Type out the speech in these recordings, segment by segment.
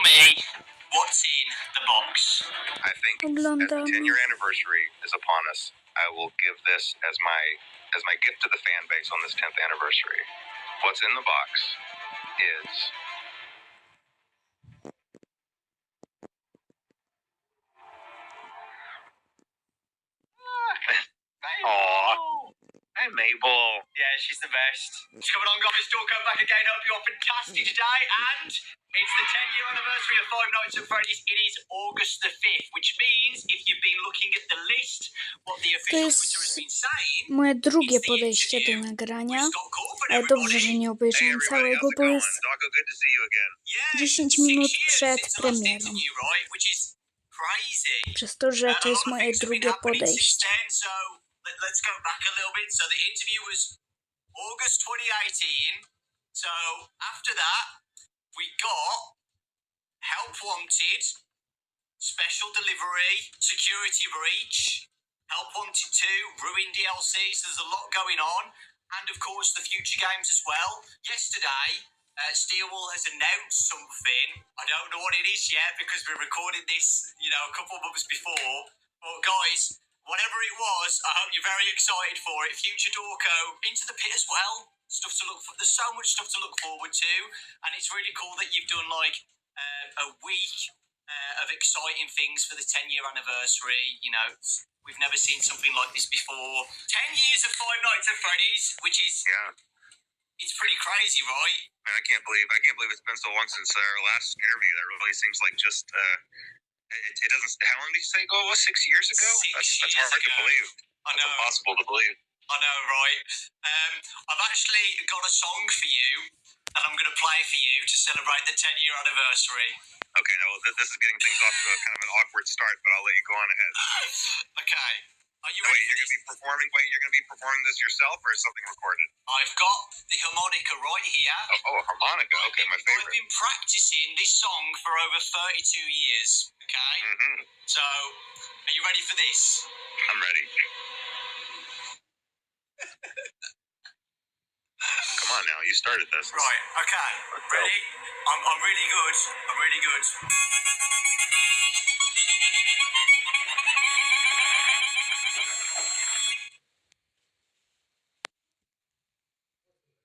me what's in the box. I think as Oglądam. the 10-year anniversary is upon us, I will give this as my gift to the fan base on this 10th anniversary. What's in the box is Aww. Hi, Mabel. Yeah, she's the best. She's coming on, guys. Dawko back again. Hope you're fantastic today. And it's the 10-year anniversary of Five Nights at Freddy's. It is August the 5th, which means if you've been looking at the list, what the official Twitter has been saying. Moje drugie podejście do nagrania, ale dobrze, że nie obejrzałem całego, bo jest Dawko, good to see you again. 10 minut przed premierą. Przez to, że to jest moje drugie podejście. Let's go back a little bit. So the interview was August 2018. So after that, we got Help Wanted, Special Delivery, Security Breach, Help Wanted 2, Ruin DLC. So there's a lot going on. And of course the future games as well. Yesterday, Steelwall has announced something. I don't know what it is yet because we're recording this, a couple of months before. But guys, whatever it was, I hope you're very excited for it. Future Dawko, Into the Pit as well. Stuff to look for. There's so much stuff to look forward to. And it's really cool that you've done a week of exciting things for the 10-year anniversary. We've never seen something like this before. 10 years of Five Nights at Freddy's, which is... Yeah. It's pretty crazy, right? I can't believe it's been so long since our last interview. That really seems like just... It doesn't. How long did you say ago? It was 6 years ago. That's hard to believe. I know. It's impossible to believe. I know, right? I've actually got a song for you, and I'm going to play for you to celebrate the 10-year anniversary. Okay, now this is getting things off to a kind of an awkward start, but I'll let you go on ahead. Okay. Are you ready? Wait, you're going to be performing. Wait, you're going to be performing this yourself, or is something recorded? I've got the harmonica right here. Oh, a harmonica. Okay, my favorite. I've been practicing this song for over 32 years. Okay. Mm-hmm. So, are you ready for this? I'm ready. Come on now, you started this. Right. Okay. Ready? I'm really good. I'm really good.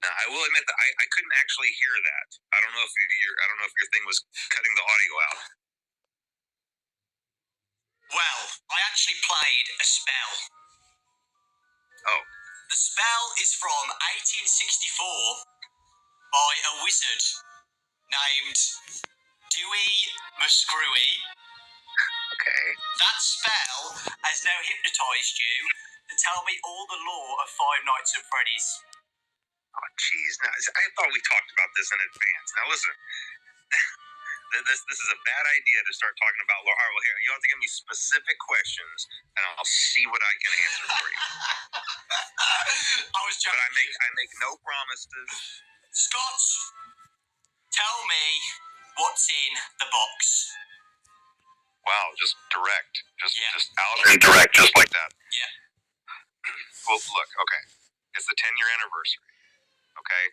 Now, I will admit that I couldn't actually hear that. I don't know if your thing was cutting the audio out. Well, I actually played a spell. Oh. The spell is from 1864 by a wizard named Dewey Muscrewy. Okay. That spell has now hypnotized you to tell me all the lore of Five Nights at Freddy's. Oh, jeez. Now, I thought we talked about this in advance. Now, listen. This is a bad idea to start talking about lore. All right, well, here, you have to give me specific questions, and I'll see what I can answer for you. I was joking. But I make no promises. Scott, tell me what's in the box. Wow, just direct. Just out and direct, just like that. Yeah. Well, look, okay. It's the 10-year anniversary, okay?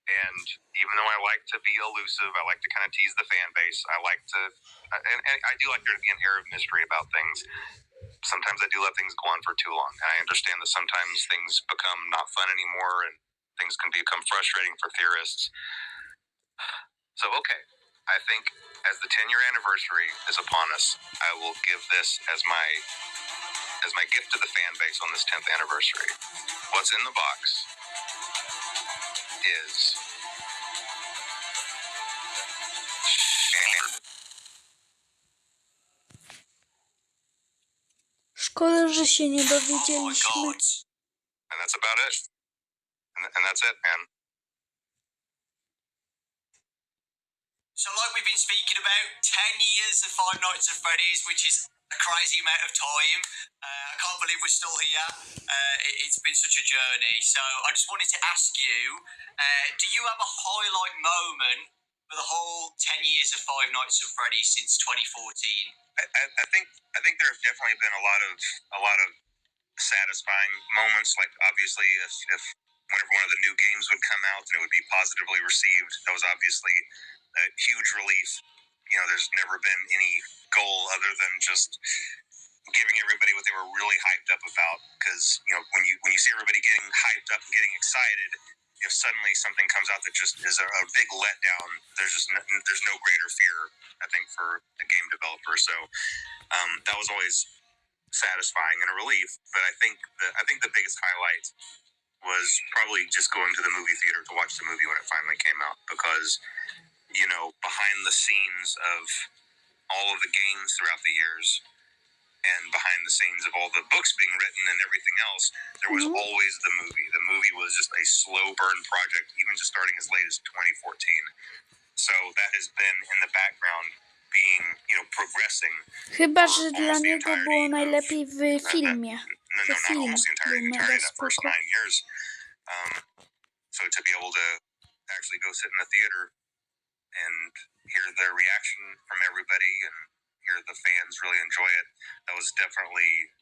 And even though I like to be elusive, I like to kind of tease the fan base. I like to, and I do like there to be an air of mystery about things. Sometimes I do let things go on for too long. And I understand that sometimes things become not fun anymore and things can become frustrating for theorists. So, okay, I think as the 10-year anniversary is upon us, I will give this as my gift to the fan base on this 10th anniversary. What's in the box is Szkoda, że się nie dowiedzieliśmy. Oh my God. And that's about it. And that's it, man. So like we've been speaking about, 10 years of Five Nights at Freddy's, which is a crazy amount of time. I can't believe we're still here. It's been such a journey. So I just wanted to ask you, do you have a highlight moment for the whole 10 years of Five Nights at Freddy's since 2014? I think there have definitely been a lot of satisfying moments. Like obviously, if whenever one of the new games would come out and it would be positively received, that was obviously a huge relief. there's never been any goal other than just giving everybody what they were really hyped up about. Because when you see everybody getting hyped up and getting excited, if suddenly something comes out that just is a big letdown, there's no greater fear, I think, for a game developer. So that was always satisfying and a relief. But I think the biggest highlight was probably just going to the movie theater to watch the movie when it finally came out, because behind the scenes of all of the games throughout the years and behind the scenes of all the books being written and everything else, there was always the movie. The movie was just a slow burn project, even just starting as late as 2014. So that has been in the background being, progressing. Chyba, że dla niego było najlepiej w filmie. No, not almost the entirety of that first 9 years. So to be able to actually go sit in the theater and hear the reaction from everybody and hear the fans really enjoy it, that was definitely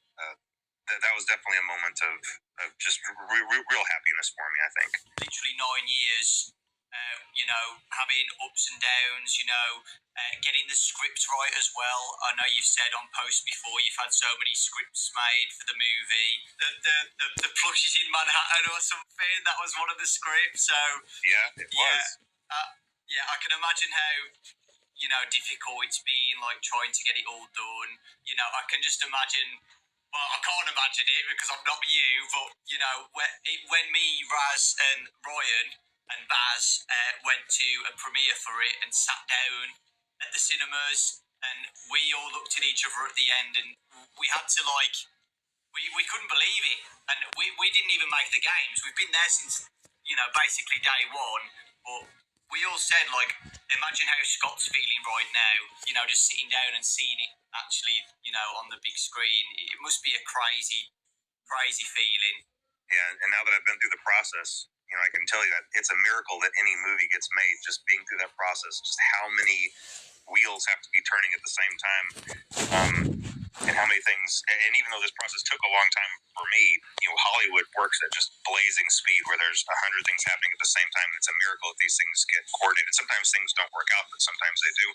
a moment of just real happiness for me, I think. Literally 9 years, having ups and downs, getting the script right as well. I know you've said on post before you've had so many scripts made for the movie. The plushes in Manhattan or something, that was one of the scripts. So yeah, it was. I can imagine how difficult it's been, like trying to get it all done. I can just imagine. Well, I can't imagine it because I'm not you, but when me, Raz, and Ryan and Baz went to a premiere for it and sat down at the cinemas, and we all looked at each other at the end, and we had to we couldn't believe it, and we didn't even make the games. We've been there since basically day one, but we all said, imagine how Scott's feeling right now, just sitting down and seeing it actually, on the big screen. It must be a crazy feeling. Yeah, and now that I've been through the process, I can tell you that it's a miracle that any movie gets made, just being through that process, just how many wheels have to be turning at the same time, and how many things, and even though this process took a long time for me, Hollywood works at just blazing speed where there's 100 things happening at the same time. It's a miracle that these things get coordinated. Sometimes things don't work out, but sometimes they do.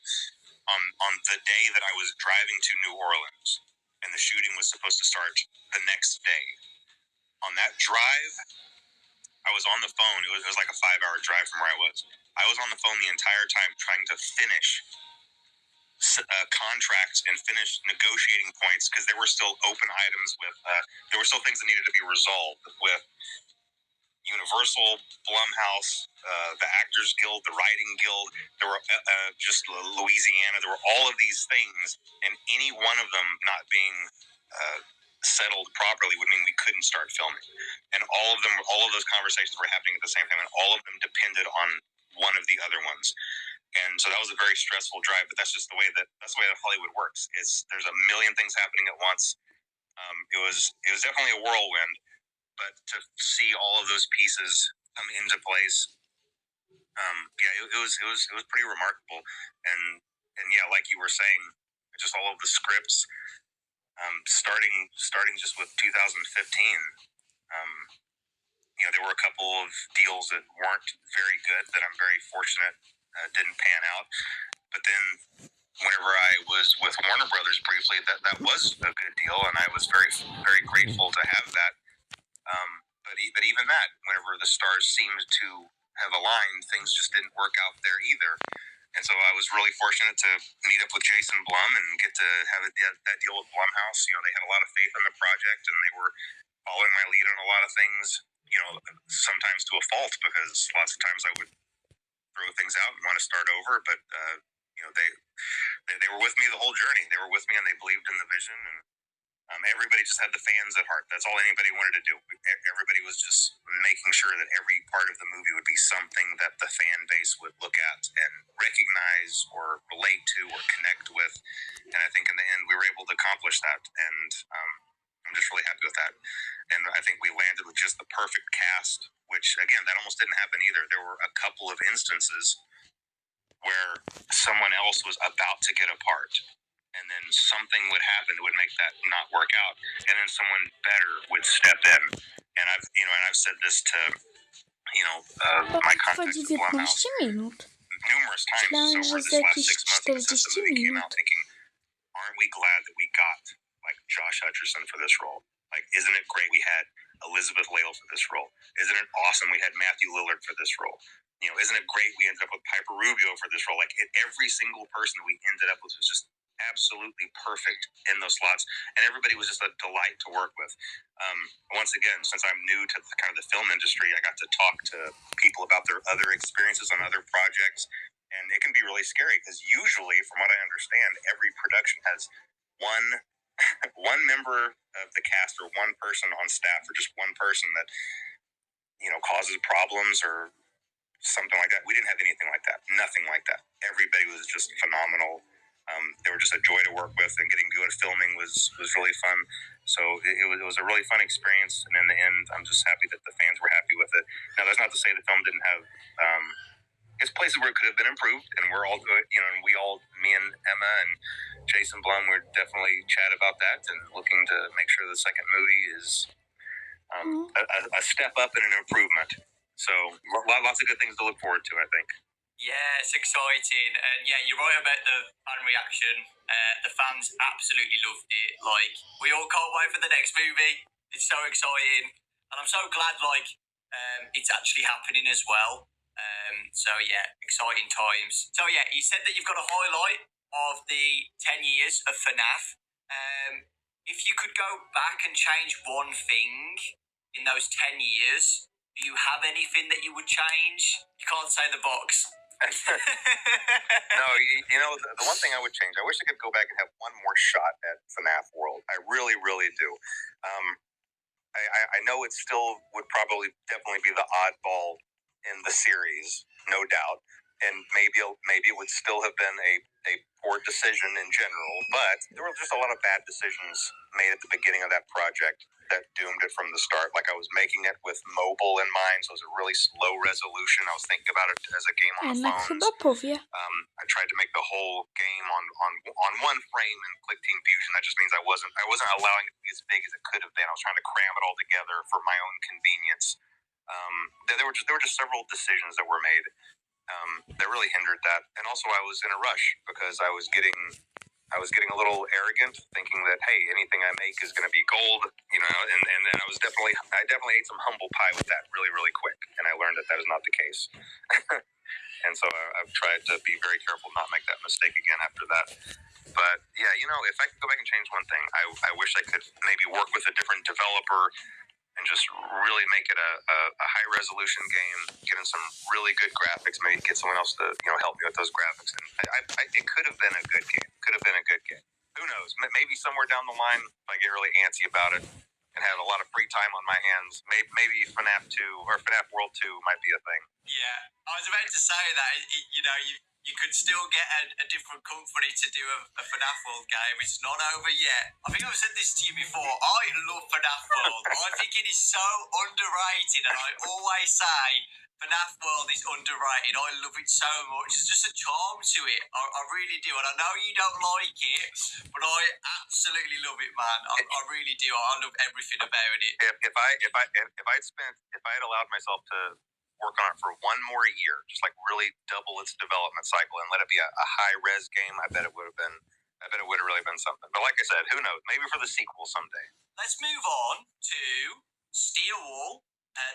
On the day that I was driving to New Orleans and the shooting was supposed to start the next day, on that drive, I was on the phone. It was like a 5-hour drive from where I was. I was on the phone the entire time trying to finish contracts and finish negotiating points, because there were still open items with, there were still things that needed to be resolved with Universal, Blumhouse, the Actors Guild, the Writing Guild. There were just Louisiana. There were all of these things, and any one of them not being settled properly would mean we couldn't start filming. And all of those conversations were happening at the same time, and all of them depended on one of the other ones. And so that was a very stressful drive, but that's the way that Hollywood works. There's a million things happening at once. It was definitely a whirlwind, but to see all of those pieces come into place, it was pretty remarkable. And yeah, like you were saying, just all of the scripts, starting just with 2015. There were a couple of deals that weren't very good that I'm very fortunate didn't pan out. But then whenever I was with Warner Brothers briefly, that was a good deal, and I was very, very grateful to have that. But even that, whenever the stars seemed to have aligned, things just didn't work out there either. And so I was really fortunate to meet up with Jason Blum and get to have that deal with Blumhouse. They had a lot of faith in the project, and they were following my lead on a lot of things, sometimes to a fault, because lots of times I would throw things out and want to start over. But, they were with me the whole journey. They were with me, and they believed in the vision. And everybody just had the fans at heart. That's all anybody wanted to do. Everybody was just making sure that every part of the movie would be something that the fan base would look at and recognize or relate to or connect with. And I think in the end, we were able to accomplish that. And I'm just really happy with that. And I think we landed with just the perfect cast, which, again, that almost didn't happen either. There were a couple of instances where someone else was about to get a part, and then something would happen that would make that not work out, and then someone better would step in. And I've said this to my contacts at Blumhouse. minut. numerous times Myślałem, over że this za last jakieś 6 months since the 40 movie came minut. out, thinking, aren't we glad that we got like Josh Hutcherson for this role? Like, isn't it great we had Elizabeth Lale for this role? Isn't it awesome we had Matthew Lillard for this role? You know, isn't it great we ended up with Piper Rubio for this role? Like, every single person that we ended up with was just absolutely perfect in those slots, and everybody was just a delight to work with. Once again, since I'm new to the, kind of the film industry, I got to talk to people about their other experiences on other projects, and it can be really scary because usually, from what I understand, every production has one one member of the cast or one person on staff or just one person that, you know, causes problems or something like that. We didn't have anything like that. Nothing like that. Everybody was just phenomenal. They were just a joy to work with, and getting to go to filming was really fun. So it was a really fun experience. And in the end, I'm just happy that the fans were happy with it. Now, that's not to say the film didn't have it's places where it could have been improved, and we're all good. You know, and me and Emma and Jason Blum, we're definitely chat about that and looking to make sure the second movie is a step up and an improvement. So lots of good things to look forward to, I think. Yeah, it's exciting. And yeah, you're right about the fan reaction. The fans absolutely loved it. Like, we all can't wait for the next movie. It's so exciting. And I'm so glad, like, it's actually happening as well. So yeah, exciting times. So yeah, you said that you've got a highlight of the 10 years of FNAF. If you could go back and change one thing in those 10 years, do you have anything that you would change? You can't say the box. No, you know, the one thing I would change, I wish I could go back and have one more shot at FNAF World. I really, really do. I know it still would probably definitely be the oddball in the series, no doubt. And maybe it would still have been a poor decision in general, but there were just a lot of bad decisions made at the beginning of that project that doomed it from the start. Like, I was making it with mobile in mind, so it was a really slow resolution. I was thinking about it as a game on the Jednak phones. chyba powie. I tried to make the whole game on one frame in Click Team Fusion. That just means I wasn't allowing it to be as big as it could have been. I was trying to cram it all together for my own convenience. There were just several decisions that were made that really hindered that. And also, I was in a rush because I was getting a little arrogant, thinking that, hey, anything I make is going to be gold, you know. And I definitely ate some humble pie with that really, really quick, and I learned that is not the case. And so I've tried to be very careful not make that mistake again after that. But yeah, you know, if I could go back and change one thing, I wish I could maybe work with a different developer and just really make it a high resolution game, get in some really good graphics, maybe get someone else to, you know, help me with those graphics. And it could have been a good game. Who knows? Maybe somewhere down the line, if I get really antsy about it and have a lot of free time on my hands, maybe FNAF 2 or FNAF World 2 might be a thing. Yeah, I was about to say that, you know, you could still get a different company to do a FNAF World game. It's not over yet. I think I've said this to you before. I love FNAF World. I think it is so underrated, and I always say FNAF World is underrated. I love it so much. There's just a charm to it. I really do. And I know you don't like it, but I absolutely love it, man. I really do. I love everything about it. If I had allowed myself to work on it for one more year, just like really double its development cycle and let it be a high res game, I bet it would have really been something. But like I said, who knows? Maybe for the sequel someday. Let's move on to Steel Wall.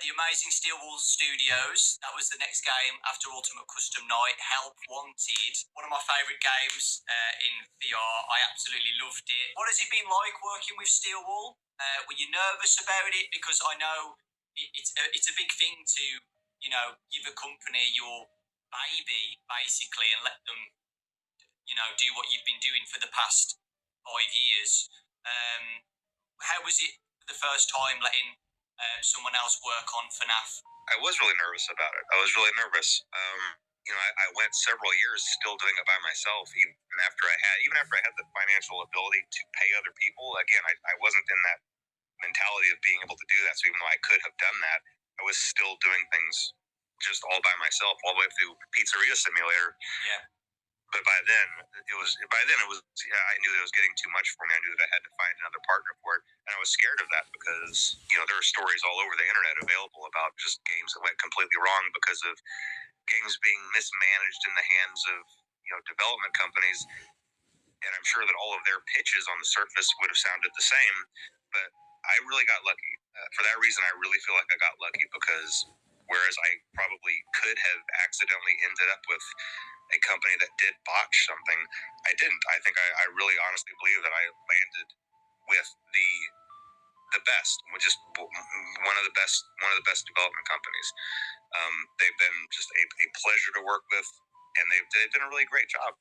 The amazing Steel Wall Studios. That was the next game after Ultimate Custom Night. Help Wanted. One of my favourite games in VR. I absolutely loved it. What has it been like working with Steel Wall? Were you nervous about it? Because I know it's a big thing to, you know, give a company your baby, basically, and let them, you know, do what you've been doing for the past 5 years. How was it the first time letting someone else work on FNAF? I was really nervous about it. I was really nervous. You know, I went several years still doing it by myself, even after I had the financial ability to pay other people. Again, I wasn't in that mentality of being able to do that. So even though I could have done that, I was still doing things just all by myself, all the way through Pizzeria Simulator. Yeah. But by then it was yeah, I knew that it was getting too much for me. I knew that I had to find another partner for it, and I was scared of that because there are stories all over the internet available about just games that went completely wrong because of games being mismanaged in the hands of development companies. And I'm sure that all of their pitches on the surface would have sounded the same, but I really got lucky. For that reason, I really feel like I got lucky because whereas I probably could have accidentally ended up with a company that did botch something, I didn't. I think I really honestly believe that I landed with the best, which is one of the best development companies. They've been just a pleasure to work with, and they've done a really great job.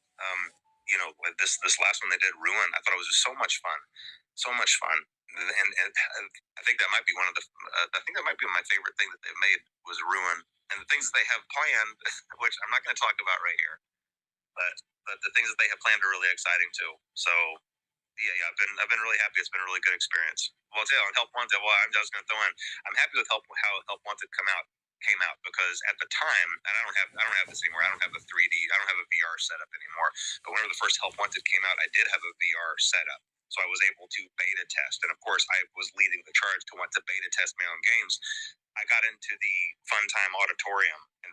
With this last one they did, Ruin, I thought it was just so much fun, so much fun. And I think that might be I think that might be my favorite thing that they've made was Ruin, and the things that they have planned, which I'm not going to talk about right here, but the things that they have planned are really exciting too. So yeah, I've been really happy. It's been a really good experience. Well, I'll tell you, on Help Wanted, I'm just going to throw in. I'm happy with how Help Wanted came out because at the time, and I don't have this anymore. I don't have a 3D. I don't have a VR setup anymore. But whenever the first Help Wanted came out, I did have a VR setup, so I was able to beta test. And of course, I was leading the charge to want to beta test my own games. I got into the Fun Time Auditorium and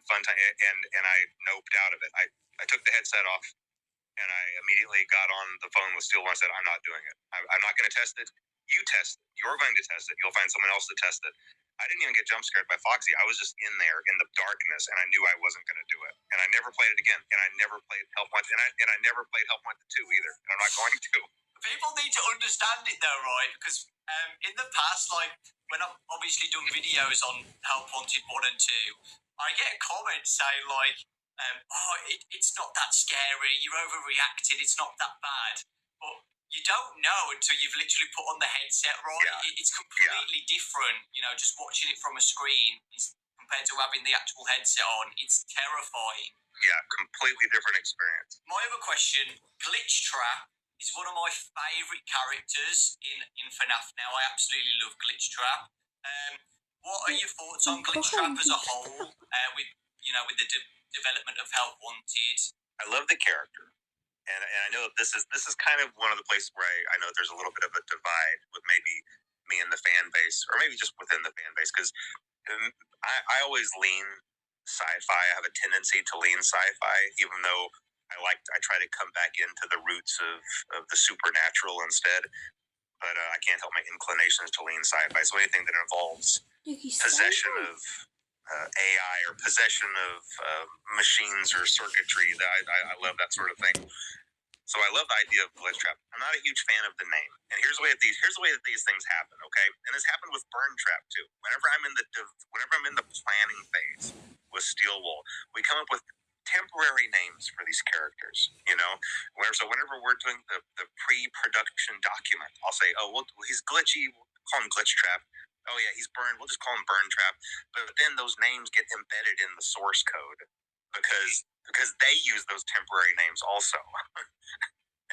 I noped out of it. I took the headset off and I immediately got on the phone with Steel and said, I'm not doing it. I'm not going to test it. You test it. You're going to test it. You'll find someone else to test it. I didn't even get jump scared by Foxy. I was just in there in the darkness, and I knew I wasn't going to do it. And I never played it again. And I never played Help Wanted. And I never played Help Wanted 2 either. And I'm not going to. People need to understand it though, right? Because in the past, like when I've obviously done videos on Help Wanted 1 and 2, I get a comment saying like, it's not that scary, you're overreacted, it's not that bad. But you don't know until you've literally put on the headset, right? Yeah. It's completely different, just watching it from a screen compared to having the actual headset on. It's terrifying. Yeah, completely different experience. My other question, Glitch Trap is one of my favourite characters in FNAF now. I absolutely love Glitch Trap. What are your thoughts on Glitch Trap as a whole with the development of Help Wanted? I love the character. And I know that this is kind of one of the places where I know there's a little bit of a divide with maybe me and the fan base, or maybe just within the fan base, because I always lean sci-fi. I have a tendency to lean sci-fi, even though I try to come back into the roots of the supernatural instead. But I can't help my inclinations to lean sci-fi. So anything that involves possession of AI or possession of machines or circuitry, I love that sort of thing. So I love the idea of Glitch Trap. I'm not a huge fan of the name, and here's the way that these things happen. Okay, and this happened with Burn Trap too. Whenever I'm in the planning phase with Steel Wool, we come up with temporary names for these characters. Whenever we're doing the pre-production document, I'll say, he's glitchy. We'll call him Glitch Trap. Oh yeah, he's Burn. We'll just call him Burn Trap. But then those names get embedded in the source code because they use those temporary names also.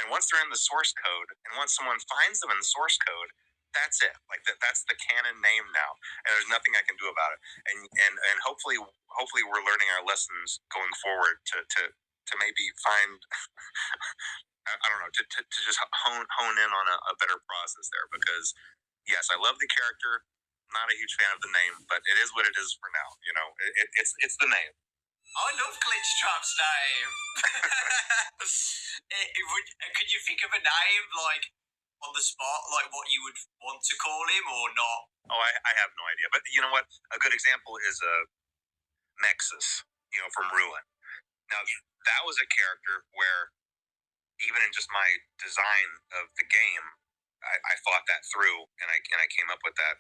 And once they're in the source code, and once someone finds them in the source code, that's it. Like that's the canon name now, and there's nothing I can do about it. And hopefully we're learning our lessons going forward to maybe find I don't know to just hone in on a better process there. Because yes, I love the character. Not a huge fan of the name, but it is what it is for now. It's the name. I love Glitch Trap's name. Can you think of a name, like, on the spot, like what you would want to call him or not? Oh, I have no idea. But you know what? A good example is Nexus, from Ruin. Now, that was a character where, even in just my design of the game, I thought that through, and I came up with that.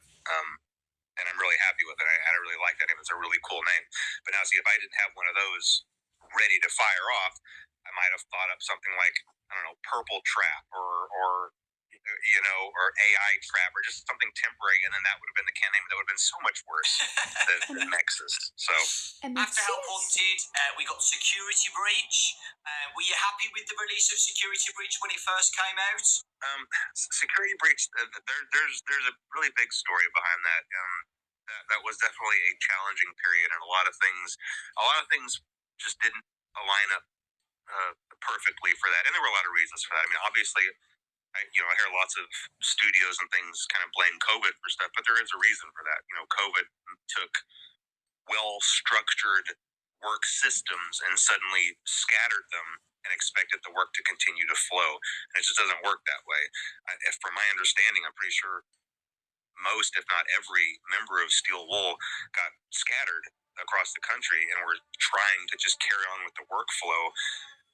And I'm really happy with it. I really like that name. It's a really cool name. But now, see, if I didn't have one of those ready to fire off, I might have thought up something like, I don't know, Purple Trap or AI Trap or just something temporary, and then that would have been the can name. That would have been so much worse than Nexus. So after Help Wanted, we got Security Breach. Were you happy with the release of Security Breach when it first came out? Security Breach, there's a really big story behind that. That was definitely a challenging period, and a lot of things just didn't align up perfectly for that, and there were a lot of reasons for that. I mean, obviously, I hear lots of studios and things kind of blame COVID for stuff, but there is a reason for that. COVID took well-structured work systems and suddenly scattered them and expected the work to continue to flow. And it just doesn't work that way. From my understanding, I'm pretty sure most, if not every, member of Steel Wool got scattered across the country and were trying to just carry on with the workflow.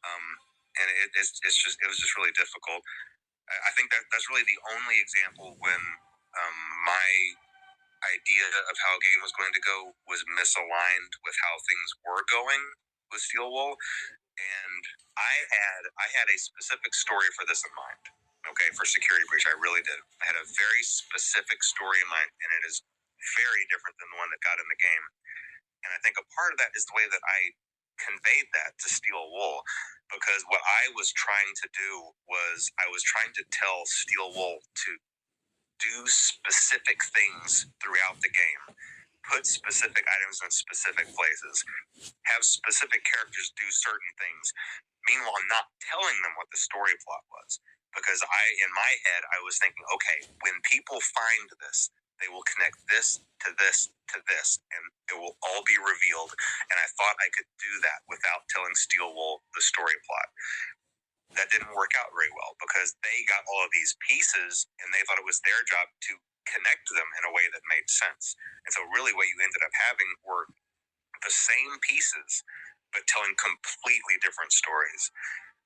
And it was just really difficult. I think that's really the only example when my idea of how a game was going to go was misaligned with how things were going with Steel Wool. And I had a specific story for this in mind. Okay, for Security Breach, I really did. I had a very specific story in mind, and it is very different than the one that got in the game. And I think a part of that is the way that I conveyed that to Steel Wool, because what I was trying to do was I was trying to tell Steel Wool to do specific things throughout the game, put specific items in specific places, have specific characters do certain things, meanwhile not telling them what the story plot was. Because in my head, I was thinking, okay, when people find this, they will connect this to this to this, and it will all be revealed. And I thought I could do that without telling Steel Wool the story plot. That didn't work out very well because they got all of these pieces and they thought it was their job to connect them in a way that made sense. And so really what you ended up having were the same pieces, but telling completely different stories.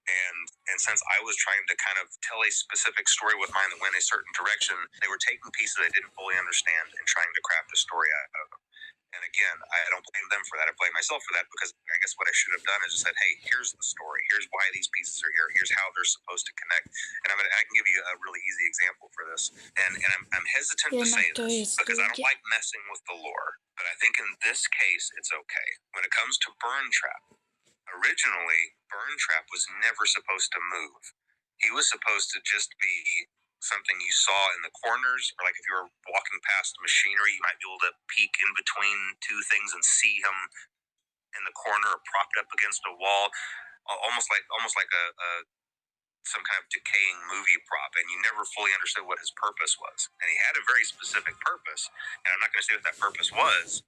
And since I was trying to kind of tell a specific story with mine that went a certain direction, they were taking pieces I didn't fully understand and trying to craft a story out of them. And again, I don't blame them for that. I blame myself for that because I guess what I should have done is just said, hey, here's the story. Here's why these pieces are here. Here's how they're supposed to connect. And I can give you a really easy example for this. And I'm hesitant to say this because I don't like messing with the lore. But I think in this case, it's okay. When it comes to Burn Trap, originally, Burn Trap was never supposed to move. He was supposed to just be something you saw in the corners, or like if you were walking past machinery, you might be able to peek in between two things and see him in the corner or propped up against a wall, almost like some kind of decaying movie prop, and you never fully understood what his purpose was. And he had a very specific purpose, and I'm not going to say what that purpose was,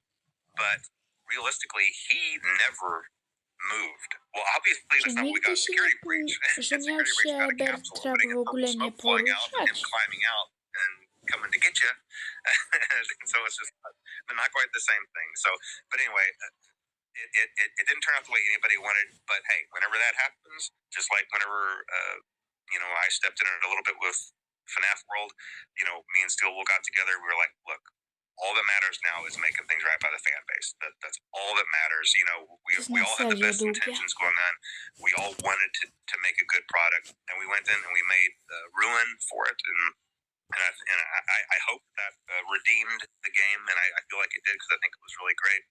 but realistically, he never moved. Well, obviously, that's not what we got in Security Breach. Że miał się Bertrap w ogóle nie poruszać. Climbing out and coming to get you. So it's just not quite the same thing. So, but anyway, it didn't turn out the way anybody wanted. But hey, whenever that happens, just like whenever I stepped in it a little bit with FNAF World, me and Steel Wool got together. We were like, look, all that matters now is making things right by the fan base. That's all that matters. We all had the best intentions going on. We all wanted to make a good product, and we went in and we made Ruin for it, and I hope that redeemed the game, and I feel like it did because I think it was really great.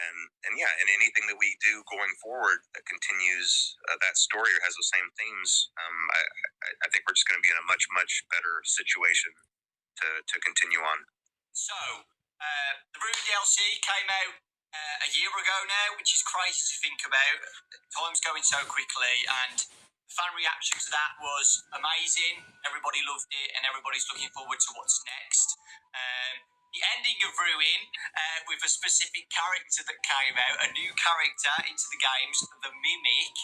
And yeah, and anything that we do going forward that continues that story or has those same themes, I think we're just going to be in a much, much better situation to continue on. So, the Rune DLC came out a year ago now, which is crazy to think about. Time's going so quickly, and the fan reaction to that was amazing. Everybody loved it, and everybody's looking forward to what's next. The ending of Ruin, with a specific character that came out, a new character into the games, the Mimic.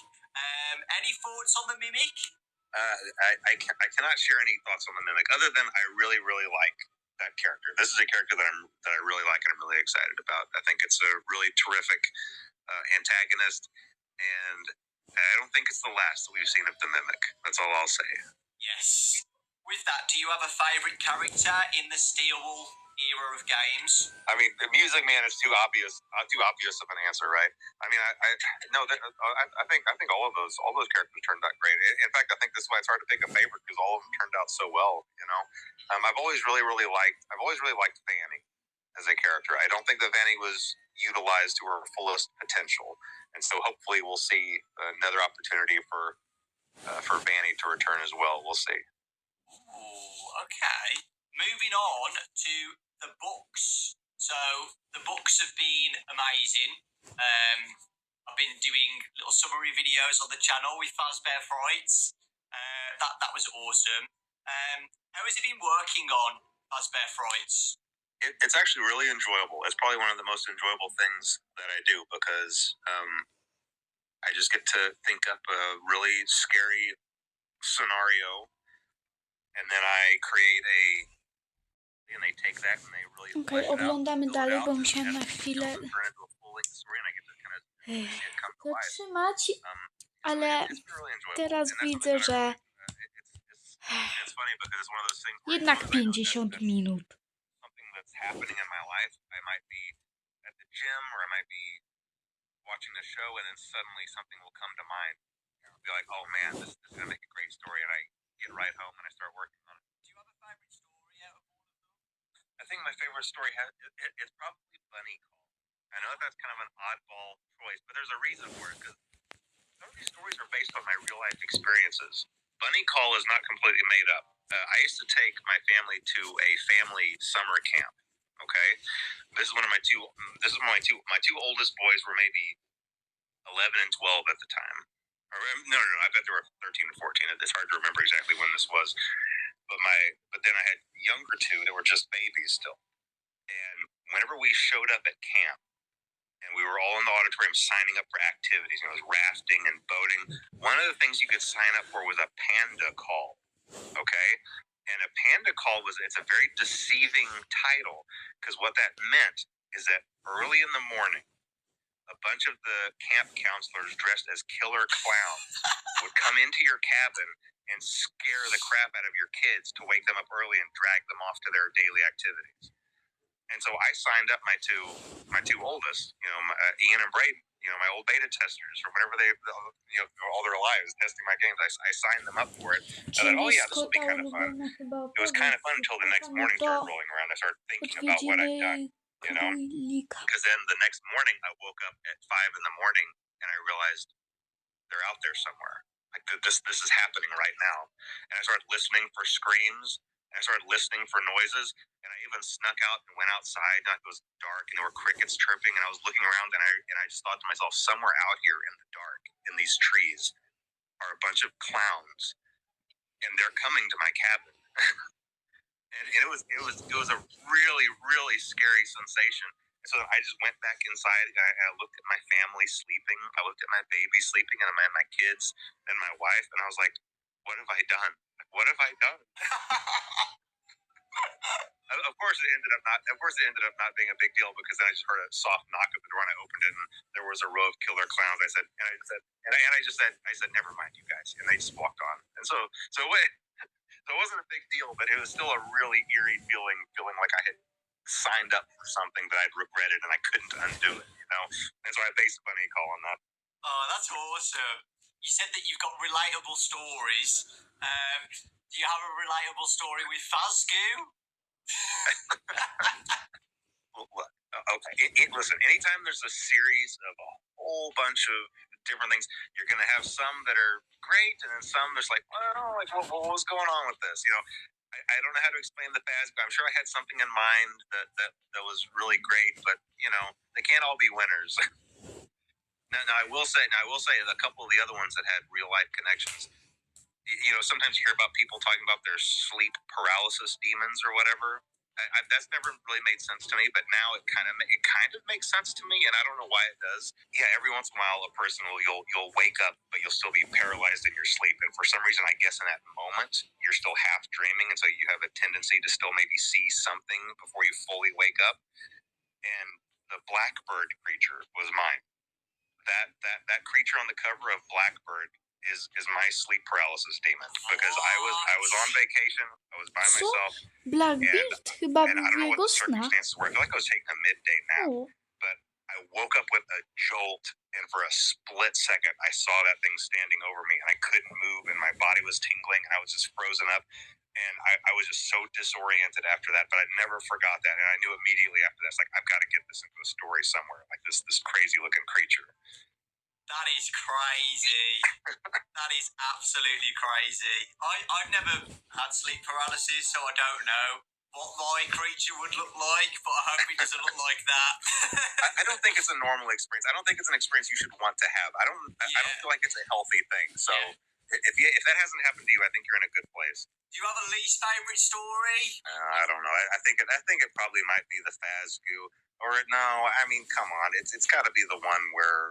Any thoughts on the Mimic? I cannot share any thoughts on the Mimic, other than I really, really like that character. This is a character that I really like and I'm really excited about. I think it's a really terrific antagonist, and I don't think it's the last that we've seen of the Mimic. That's all I'll say. Yes. With that, do you have a favourite character in the Steel Wool era of games? I mean, the Music Man is too obvious of an answer, right? I mean, I think all those characters turned out great. In fact, I think this is why it's hard to pick a favorite because all of them turned out so well. I've always really liked Vanny as a character. I don't think that Vanny was utilized to her fullest potential, and so hopefully we'll see another opportunity for Vanny to return as well. We'll see. Ooh, okay. Moving on to the books. So the books have been amazing. I've been doing little summary videos on the channel with Fazbear Frights. That was awesome. How has it been working on Fazbear Frights? It's actually really enjoyable. It's probably one of the most enjoyable things that I do because I just get to think up a really scary scenario, and then I create and they take that and they really Okej, flesh it out, oglądamy build it dalej, out, bo and musiałem na turn chwilę it into a full length story, and I get to kind of see it come to life. zatrzymać, So ale it's been really enjoyable. teraz And that's something widzę, that I że it's funny because it's one of those things where jednak as long as I know 50 that's minut. something that's happening in my life. I might be at the gym or I might be watching the show, and then suddenly something will come to mind. I'll be like, oh man, this is gonna make a great story, and I get right home and I start working on it. Do you have a favourite story out of all of them? I think my favorite story it's probably Bunny Call. I know that's kind of an oddball choice, but there's a reason for it because some of these stories are based on my real life experiences. Bunny Call is not completely made up. I used to take my family to a family summer camp. Okay, this is one of my two. This is my two oldest boys were maybe 11 and 12 at the time. Or, no. I bet they were 13 and 14. It's hard to remember exactly when this was. But then I had younger two that were just babies still. And whenever we showed up at camp, and we were all in the auditorium signing up for activities, it was rafting and boating. One of the things you could sign up for was a panda call. Okay? And a panda call it's a very deceiving title because what that meant is that early in the morning, a bunch of the camp counselors dressed as killer clowns would come into your cabin and scare the crap out of your kids to wake them up early and drag them off to their daily activities. And so I signed up my two oldest, Ian and Braden, my old beta testers from whenever they, all their lives testing my games. I signed them up for it. I thought, oh yeah, this will be kind of fun. It was kind of fun until the next morning started rolling around. I started thinking about what I'd done, because then the next morning I woke up at 5 in the morning and I realized they're out there somewhere. Like this is happening right now. And I started listening for screams. And I started listening for noises, and I even snuck out and went outside. And it was dark, and there were crickets chirping, and I was looking around, and I just thought to myself, somewhere out here in the dark, in these trees, are a bunch of clowns, and they're coming to my cabin. and it was a really, really scary sensation. So I just went back inside, and I looked at my family sleeping. I looked at my baby sleeping, and my kids, and my wife, and I was like, what have I done? What have I done? Of course, it ended up not being a big deal because then I just heard a soft knock at the door and I opened it and there was a row of killer clowns. I said, never mind, you guys, and they just walked on. And so it wasn't a big deal, but it was still a really eerie feeling like I had signed up for something that I'd regretted and I couldn't undo it. And so I based Bunny Call on that. Oh, that's awesome. You said that you've got relatable stories. Do you have a relatable story with Fazgoo? Okay. Listen, anytime there's a series of a whole bunch of different things, you're going to have some that are great, and then some that's like, well, like what was going on with this? I don't know how to explain the bad, but I'm sure I had something in mind that was really great, but they can't all be winners. Now I will say a couple of the other ones that had real life connections. Sometimes you hear about people talking about their sleep paralysis demons or whatever. That's never really made sense to me, but now it kind of makes sense to me, and I don't know why it does. Yeah, every once in a while, a person you'll wake up, but you'll still be paralyzed in your sleep, and for some reason, I guess in that moment, you're still half dreaming, and so you have a tendency to still maybe see something before you fully wake up. And the Blackbird creature was mine. That creature on the cover of Blackbird is my sleep paralysis demon because I was on vacation. I was by myself. Blackbeard chyba and I don't w know what jego the snach. circumstances were. I feel like I was taking a midday nap, O, but I woke up with a jolt, and for a split second, I saw that thing standing over me, and I couldn't move, and my body was tingling, and I was just frozen up. And I was just so disoriented after that, but I never forgot that. And I knew immediately after that, it's like, I've got to get this into a story somewhere, like this crazy looking creature. That is crazy. That is absolutely crazy. I've never had sleep paralysis, so I don't know. what my creature would look like, but I hope it doesn't look like that. I don't think it's a normal experience. I don't think it's an experience you should want to have. I don't feel like it's a healthy thing. So if that hasn't happened to you, I think you're in a good place. Do you have a least favorite story? I don't know. I think it probably might be the Fazgoo. Or no, I mean, come on. It's got to be the one where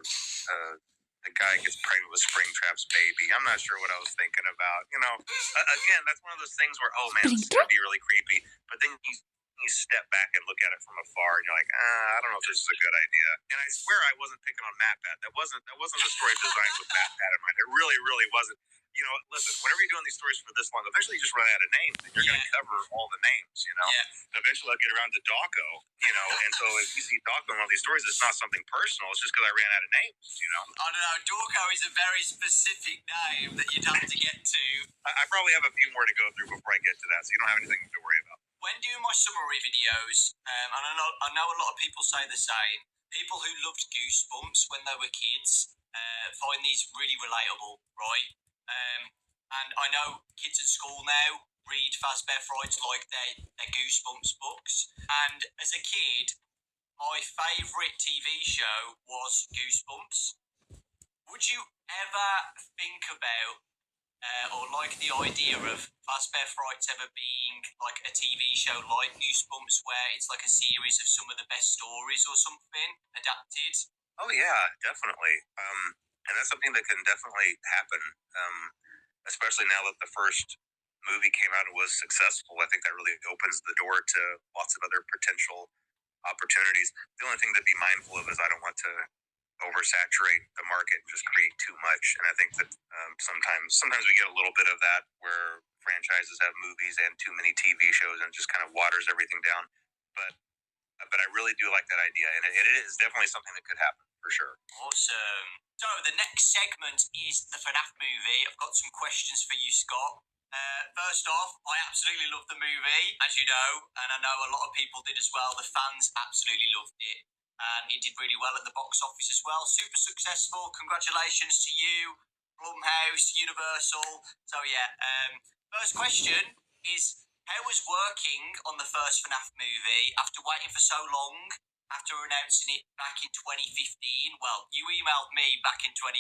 the guy gets pregnant with Springtrap's baby. I'm not sure what I was thinking about. You know, again, that's one of those things where, oh man, this is gonna be really creepy. But then you step back and look at it from afar, and you're like, I don't know if this is a good idea. And I swear I wasn't picking on MatPat. That wasn't a story designed with MatPat in mind. It really, really wasn't. You know, listen, whenever you're doing these stories for this long, eventually you just run out of names, and you're going to cover all the names, you know? Yeah. Eventually I'll get around to Dawko, you know? And so if you see Dawko in one of these stories, it's not something personal. It's just because I ran out of names, you know? I don't know. Dawko is a very specific name that you'd have to get to. I probably have a few more to go through before I get to that, so you don't have anything to worry about. When doing my summary videos, and I know a lot of people say the same, people who loved Goosebumps when they were kids find these really relatable, right? And I know kids at school now read Fazbear Frights like they're Goosebumps books. And as a kid, my favourite TV show was Goosebumps. Would you ever think about or like the idea of Fazbear Frights ever being like a TV show like Goosebumps where it's like a series of some of the best stories or something adapted? Oh yeah, definitely. And that's something that can definitely happen. Especially now that the first movie came out and was successful. I think that really opens the door to lots of other potential opportunities. The only thing to be mindful of is I don't want to oversaturate the market and just create too much. And I think that sometimes we get a little bit of that where franchises have movies and too many TV shows and it just kind of waters everything down. But I really do like that idea, and it is definitely something that could happen for sure. Awesome. So the next segment is the FNAF movie. I've got some questions for you, Scott. First off, I absolutely love the movie, as you know, and I know a lot of people did as well. The fans absolutely loved it, and it did really well at the box office as well. Super successful. Congratulations to you, Blumhouse, Universal. So yeah, first question is, how was working on the first FNAF movie after waiting for so long? After announcing it back in 2015, well, you emailed me back in 2015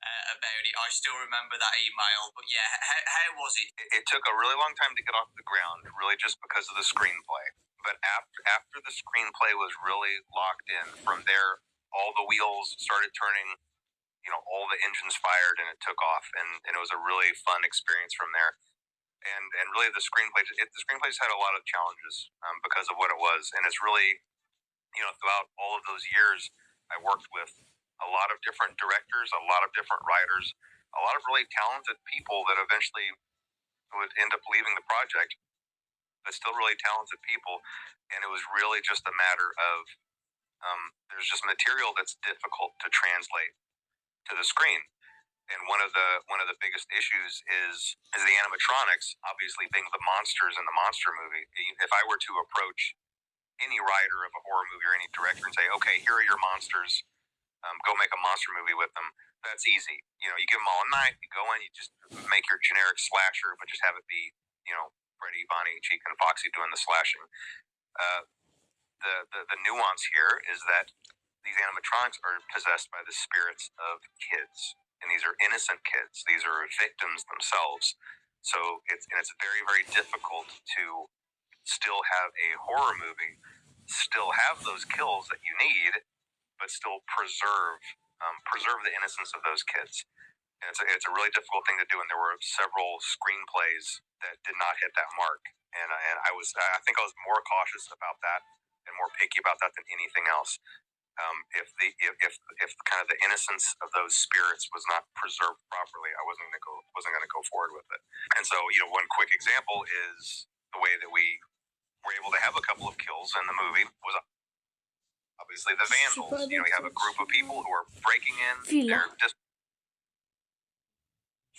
about it. I still remember that email, but yeah, how was it? It took a really long time to get off the ground, really just because of the screenplay. But after the screenplay was really locked in, from there, all the wheels started turning, you know, all the engines fired, and it took off, and it was a really fun experience from there. And really the screenplay just had a lot of challenges because of what it was, and it's really, you know, throughout all of those years, I worked with a lot of different directors, a lot of different writers, a lot of really talented people that eventually would end up leaving the project, but still really talented people. And it was really just a matter of there's just material that's difficult to translate to the screen. And one of the biggest issues is the animatronics, obviously being the monsters in the monster movie. If I were to approach any writer of a horror movie or any director and say, okay, here are your monsters, go make a monster movie with them, that's easy. You know, you give them all a night, you go in, you just make your generic slasher, but just have it be, you know, Freddy, Bonnie, Chica, and Foxy doing the slashing. The nuance here is that these animatronics are possessed by the spirits of kids, and these are innocent kids. These are victims themselves. So it's very, very difficult to still have a horror movie, still have those kills that you need, but still preserve the innocence of those kids. And it's a really difficult thing to do, and there were several screenplays that did not hit that mark. And I think I was more cautious about that and more picky about that than anything else. If kind of the innocence of those spirits was not preserved properly, I wasn't going to go forward with it. And so, you know, one quick example is the way that we were able to have a couple of kills in the movie was obviously the vandals. You know, you have a group of people who are breaking in, they're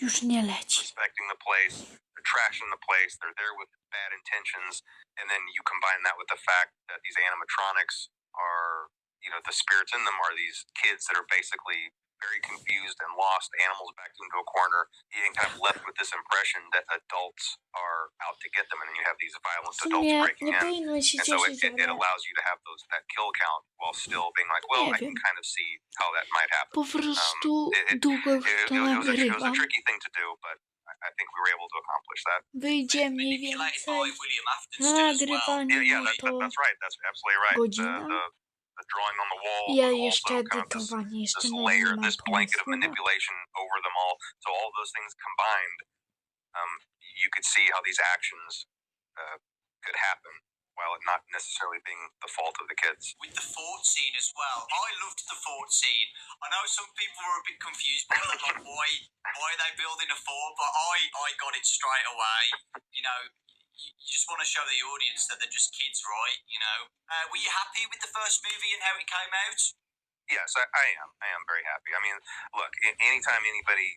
disrespecting the place, they're trashing the place, they're there with bad intentions, and then you combine that with the fact that these animatronics are, you know, the spirits in them are these kids that are basically very confused and lost, animals backed into a corner, kind of left with this impression that adults are out to get them, and then you have these violent W adults sumie breaking nie in. powinno się And so cieszyć, it ale allows you to have that kill count while still being like, well, nie I can wiem. kind of see how that might happen. Po prostu It, długo już to it was a nagrywam. tricky thing to do, but I think we were able to accomplish that. Wyjdzie mniej Manipulated więcej by William Afton na still as well. nagrywaniu Yeah, no to that's right. That's absolutely right. godzina. The drawing on the wall, Ja but jeszcze also kind of edytowanie, jeszcze this nie layer, mam this blanket of pomysłu na to. manipulation over them all. So all those things combined, you could see how these actions could happen, while it not necessarily being the fault of the kids. With the fort scene as well, I loved the fort scene. I know some people were a bit confused by that, like why are they building a fort? But I got it straight away. You know, you just want to show the audience that they're just kids, right? You know, were you happy with the first movie and how it came out? Yes, I am. I am very happy. I mean, look, anytime anybody,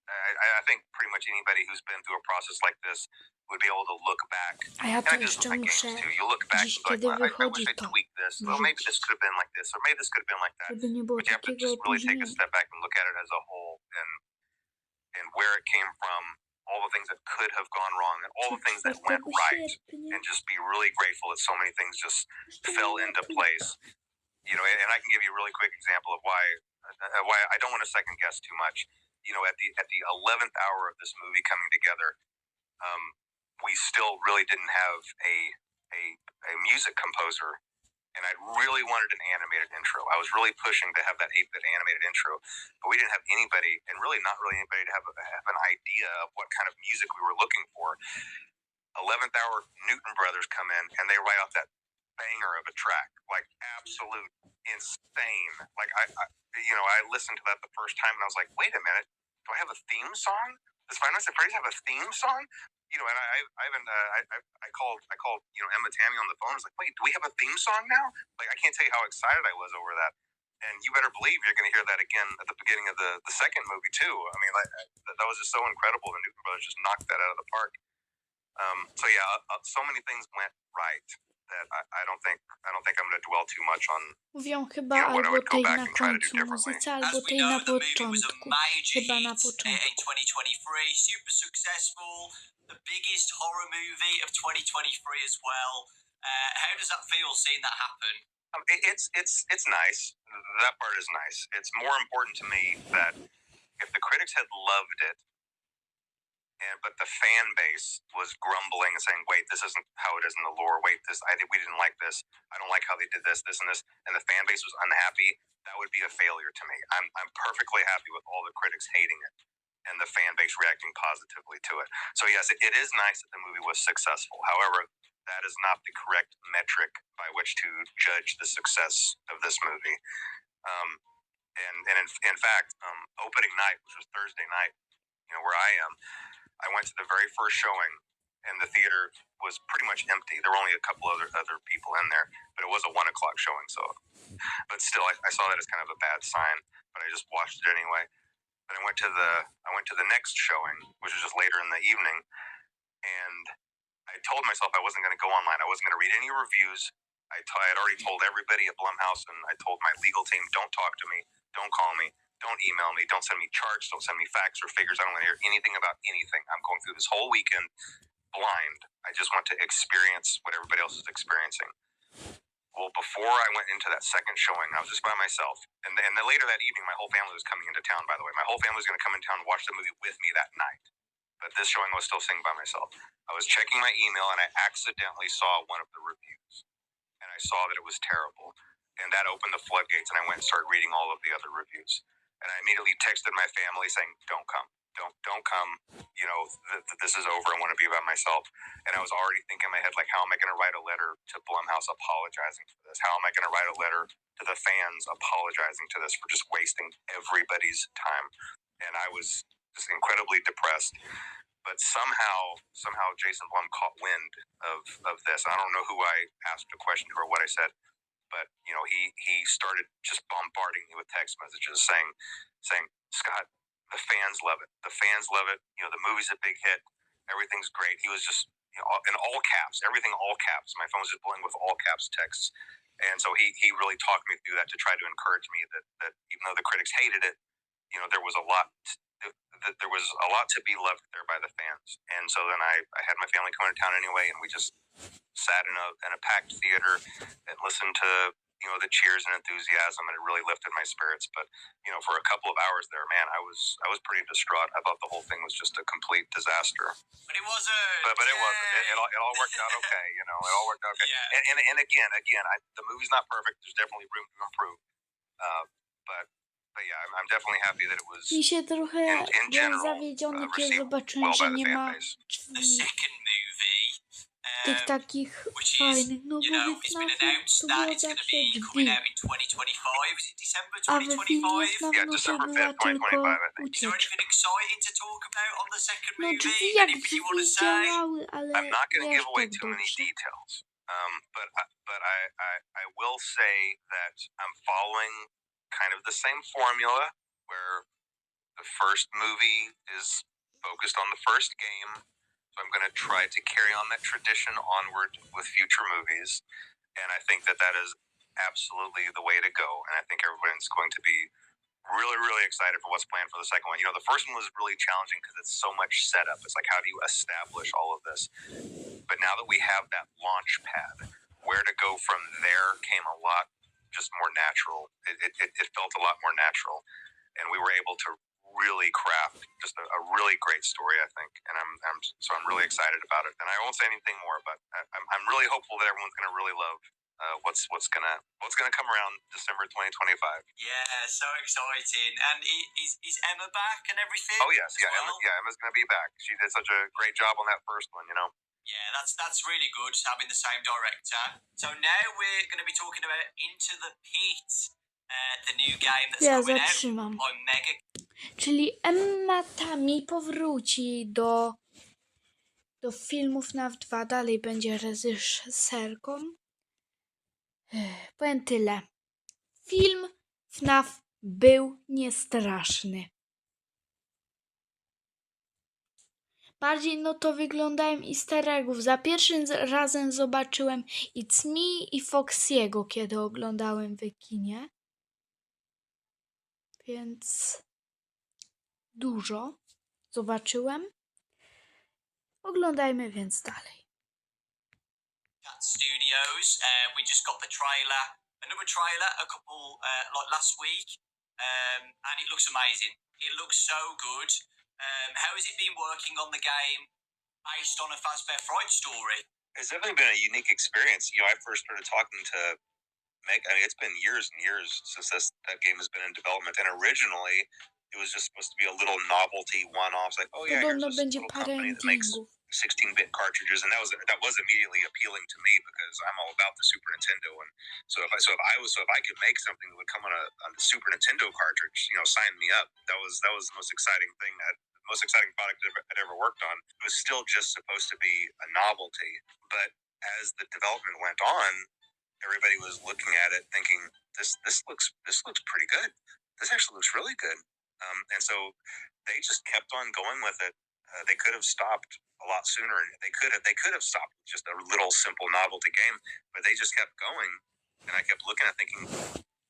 I think pretty much anybody who's been through a process like this would be able to look back. A ja And to I do this jeszcze with my games muszę too. You look back dziś, and be like, kiedy well, I wychodzi wish I to tweaked this. Well, maybe this could have been like this, or maybe this could have been like that. żeby nie było But you have to takiego just really take a opóźnienia. step back and look at it as a whole, and where it came from, all the things that could have gone wrong, and all the things that went 4 right, sierpnia. and just be really grateful that so many things just fell into place. You know, and I can give you a really quick example of why I don't want to second guess too much. You know, at the 11th hour of this movie coming together, we still really didn't have a music composer, and I really wanted an animated intro. I was really pushing to have that 8-bit animated intro, but we didn't have anybody, and really not really anybody, to have an idea of what kind of music we were looking for. 11th hour, Newton Brothers come in, and they write off that banger of a track, like absolute insane. Like I listened to that the first time, and I was like, wait a minute, do I have a theme song? Does Final Fantasy Phrase have a theme song? You know, and I called Emma Tammy on the phone. I was like, wait, do we have a theme song now? Like, I can't tell you how excited I was over that. And you better believe you're going to hear that again at the beginning of the second movie too. I mean, that was just so incredible. The Newton Brothers just knocked that out of the park. So yeah, so many things went right that I don't think I'm going to dwell too much on. Mówią chyba what I albo would go tej back na and try to do końcu differently. muzyce, As albo we tej know, na the movie was a początku. major Chyba na hit początku. in 2023, super successful, the biggest horror movie of 2023 as well. How does that feel, seeing that happen? It's nice. That part is nice. It's more important to me that if the critics had loved it, but the fan base was grumbling and saying, wait, this isn't how it is in the lore. Wait, I think we didn't like this. I don't like how they did this, and this. And the fan base was unhappy. That would be a failure to me. I'm perfectly happy with all the critics hating it and the fan base reacting positively to it. So yes, it is nice that the movie was successful. However, that is not the correct metric by which to judge the success of this movie. And in fact, opening night, which was Thursday night, you know, where I am, I went to the very first showing, and the theater was pretty much empty. There were only a couple other people in there, but it was a 1 o'clock showing. So, but still, I saw that as kind of a bad sign. But I just watched it anyway. But I went to the next showing, which was just later in the evening, and I told myself I wasn't going to go online. I wasn't going to read any reviews. I had already told everybody at Blumhouse, and I told my legal team, don't talk to me, don't call me, don't email me, don't send me charts, don't send me facts or figures. I don't want to hear anything about anything. I'm going through this whole weekend blind. I just want to experience what everybody else is experiencing. Well, before I went into that second showing, I was just by myself. And then later that evening, my whole family was coming into town, by the way. My whole family was going to come in town and watch the movie with me that night. But this showing I was still seeing by myself. I was checking my email, and I accidentally saw one of the reviews. And I saw that it was terrible. And that opened the floodgates, and I went and started reading all of the other reviews. And I immediately texted my family saying, don't come. Don't come. You know, this is over. I want to be by myself. And I was already thinking in my head, like, how am I going to write a letter to Blumhouse apologizing for this? How am I going to write a letter to the fans apologizing to this for just wasting everybody's time? And I was just incredibly depressed. But somehow Jason Blum caught wind of this. I don't know who I asked a question to or what I said, but you know, he started just bombarding me with text messages saying, Scott, the fans love it. The fans love it. You know, the movie's a big hit. Everything's great. He was just, you know, in all caps, everything all caps. My phone was just blowing with all caps texts. And so he really talked me through that to try to encourage me that even though the critics hated it, you know, there was a lot. There was there's a lot to be loved there by the fans. And so then I had my family come to town anyway, and we just sat in a packed theater and listened to the cheers and enthusiasm, and it really lifted my spirits. But for a couple of hours there, man, I was pretty distraught. I thought the whole thing was just a complete disaster. But it wasn't. But it wasn't. It all worked out okay. It all worked out okay. Yeah. And again, the movie's not perfect. There's definitely room to improve. But yeah, I'm definitely happy that it was. Mi się trochę in byłem general, zawiedziony, kiedy received zobaczyłem, well że by the nie fan ma base. The second movie, tych takich which is, fajnych you know, nowych it's been FNAF-ów. announced To that było it's going to zawsze be coming drzwi. out in 2025. Is it December A we filmie 2025? FNAF Yeah, no to December była 5th, tylko 2025, I think. Is there anything ucieczka. exciting to talk about on the second No movie? drzwi jak Anything you want to drzwi say? działały, ale I'm not going to nie give aż away tak too many dobrze. details, but I will say that I'm following kind of the same formula where the first movie is focused on the first game. So I'm going to try to carry on that tradition onward with future movies, and I think that is absolutely the way to go. And I think everyone's going to be really, really excited for what's planned for the second one. The first one was really challenging because it's so much setup. It's like, how do you establish all of this? But now that we have that launch pad, where to go from there came a lot just more natural. It felt a lot more natural, and we were able to really craft just a really great story, I think, and I'm really excited about it. And I won't say anything more, but I'm really hopeful that everyone's going to really love what's gonna come around December 2025. Yeah, so exciting. And is Emma back and everything? Oh yes, yeah, well? Emma's gonna be back. She did such a great job on that first one, Yeah, that's really good having the same director. So now we're going to be talking about Into the Pit, the new game that's Ja coming zatrzymam. out on Mega. Czyli Emma Tammy powróci do filmów FNAF 2, dalej będzie reżyserką. Powiem tyle. Film FNAF był niestraszny. Bardziej to wyglądałem easter eggów. Za pierwszym razem zobaczyłem It's Me i Foxy'ego, kiedy oglądałem w kinie. Więc dużo zobaczyłem. Oglądajmy więc dalej. Studios. We just got the trailer, another trailer, a couple like last week, and it looks amazing. It looks so good. How has it been working on the game based on a Fazbear Fright story? It's definitely been a unique experience. I first started talking to Meg. I mean, it's been years and years since that game has been in development, and originally it was just supposed to be a little novelty one-off, like, oh yeah, here's this będzie little parę company that makes endingów. 16-bit cartridges, and that was immediately appealing to me because I'm all about the Super Nintendo, and so if I could make something that would come on the Super Nintendo cartridge, sign me up. That was the most exciting thing, the most exciting product I'd ever worked on. It was still just supposed to be a novelty, but as the development went on, everybody was looking at it thinking, this looks pretty good. This actually looks really good, and so they just kept on going with it. They could have stopped a lot sooner. They could have stopped with just a little simple novelty game, but they just kept going. And I kept looking at thinking,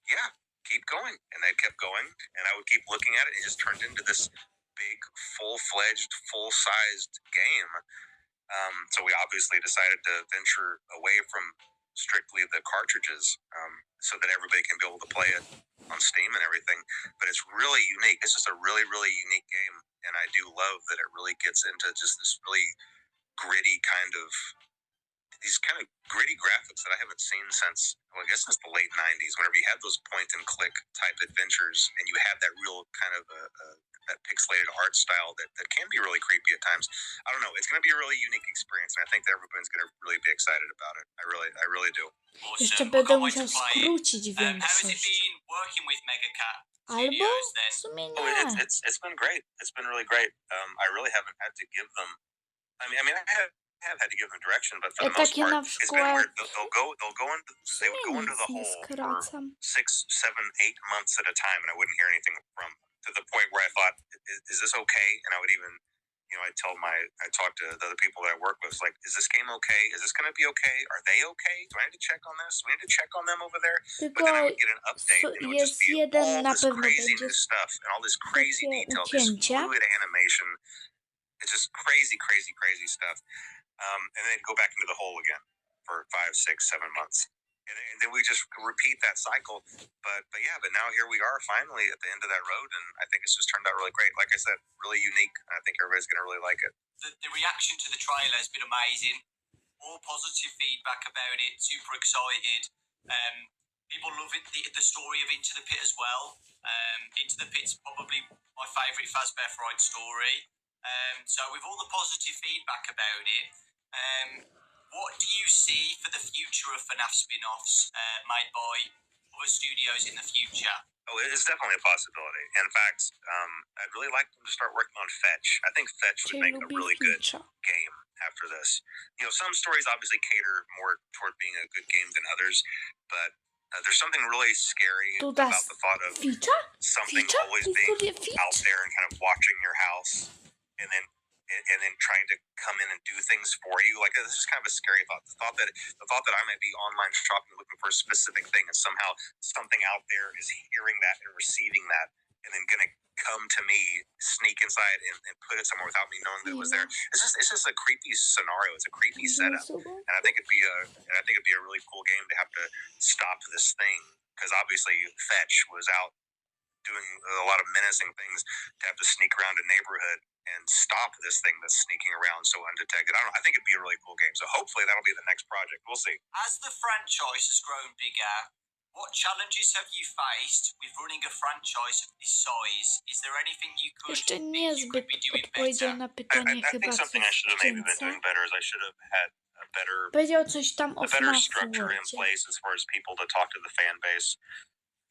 yeah, keep going. And they kept going, and I would keep looking at it. It just turned into this big, full-fledged, full-sized game. So we obviously decided to venture away from strictly the cartridges, so that everybody can be able to play it on Steam and everything. But it's really unique. It's just a really, really unique game. And I do love that it really gets into just this really gritty these kind of gritty graphics that I haven't seen since the late 90s, whenever you had those point and click type adventures and you had that real kind of that pixelated art style that can be really creepy at times. I don't know. It's going to be a really unique experience, and I think that everyone's going to really be excited about it. I really do. Jeszcze będę musiał skrócić How has it większość. been working with Mega Cat Albo Studios then? w sumie Oh, nie. it's been great. It's been really great. I really haven't had to give them. I mean, I have had to give them direction, but for the most Takie part, na it's been przykład weird. They would go into the nic nie hole for skracam. 6, 7, 8 months at a time, and I wouldn't hear anything from. To the point where I thought, is this okay? And I would even I talk to the other people that I work with, like, is this game okay? Is this going to be okay? Are they okay? Do I need to check on this? Do we need to check on them over there? But then I would get an update, and it would just jest be jeden all na this pewno crazy będzie new stuff and all this crazy takie detail, this ucięcie. fluid animation. It's just crazy, crazy, crazy stuff. And then go back into the hole again for 5, 6, 7 months. And then we just repeat that cycle. But now here we are finally at the end of that road, and I think it's just turned out really great. Like I said, really unique. I think everybody's going to really like it. The reaction to the trailer has been amazing. All positive feedback about it. Super excited. People love it. The story of Into the Pit as well. Into the Pit's probably my favourite Fazbear Fright story. So with all the positive feedback about it, what do you see for the future of FNAF spin-offs made by other studios in the future? Oh, it's definitely a possibility. In fact, I'd really like them to start working on Fetch. I think Fetch would make a really good game after this. Some stories obviously cater more toward being a good game than others, but there's something really scary about the thought of something always being out there and kind of watching your house, and then trying to come in and do things for you. Like, this is kind of a scary thought. The thought that I might be online shopping looking for a specific thing, and somehow something out there is hearing that and receiving that, and then gonna come to me, sneak inside and put it somewhere without me knowing that it was there. It's just a creepy scenario. It's a creepy setup, and I think it'd be a really cool game to have to stop this thing, because obviously Fetch was out doing a lot of menacing things, to have to sneak around a neighborhood and stop this thing that's sneaking around so undetected. I think it'd be a really cool game. So hopefully that'll be the next project. We'll see. As the franchise has grown bigger, what challenges have you faced with running a franchise of this size? Is there anything you could be doing better? Na pytanie I think something I should have maybe been doing better is I should have had a better structure in place as far as people to talk to the fan base.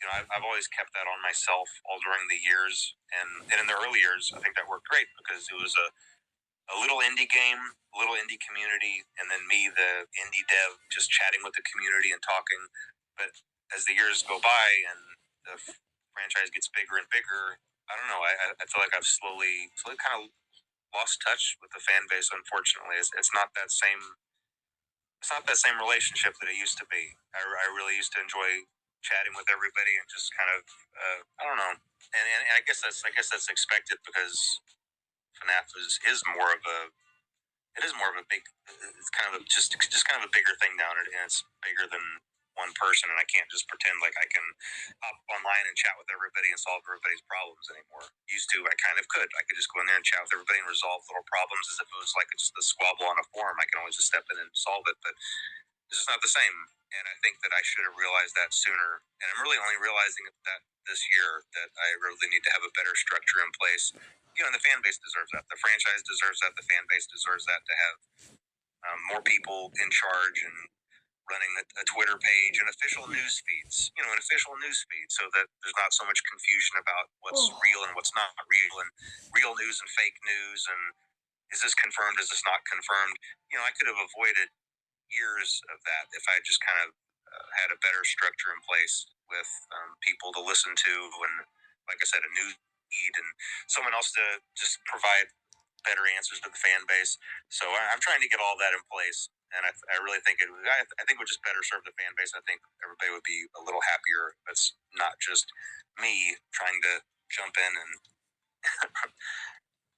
I've always kept that on myself all during the years, and in the early years, I think that worked great because it was a little indie game, a little indie community, and then me, the indie dev, just chatting with the community and talking. But as the years go by and the franchise gets bigger and bigger, I don't know. I feel like I've slowly kind of lost touch with the fan base. Unfortunately, it's not that same. It's not that same relationship that it used to be. I really used to enjoy chatting with everybody and just kind of I don't know, and I guess that's expected because FNAF is more of a big, it's kind of just kind of a bigger thing now, and it's bigger than one person, and I can't just pretend like I can hop online and chat with everybody and solve everybody's problems anymore. Used to, I kind of could. I could just go in there and chat with everybody and resolve little problems as if it was like just a squabble on a forum. I can always just step in and solve it, but it's just not the same. And I think that I should have realized that sooner. And I'm really only realizing that this year, that I really need to have a better structure in place. And the fan base deserves that. The franchise deserves that. The fan base deserves that, to have more people in charge and running a Twitter page and official news feeds. So that there's not so much confusion about what's real and what's not real, and real news and fake news, and is this confirmed, is this not confirmed. I could have avoided years of that if I just kind of had a better structure in place with people to listen to, and like I said, a news feed and someone else to just provide better answers to the fan base. So I'm trying to get all that in place, and I really think I think it would just better serve the fan base. I think everybody would be a little happier. It's not just me trying to jump in and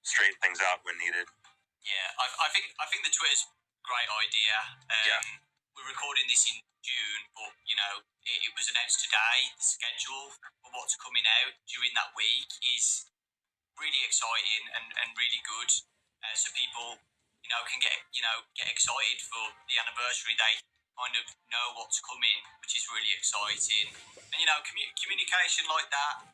straighten things out when needed. Yeah, I think the Twitter's great idea. We're recording this in June, but it was announced today. The schedule for what's coming out during that week is really exciting and really good. So people can get excited for the anniversary. They kind of know what's coming, which is really exciting. And communication like that,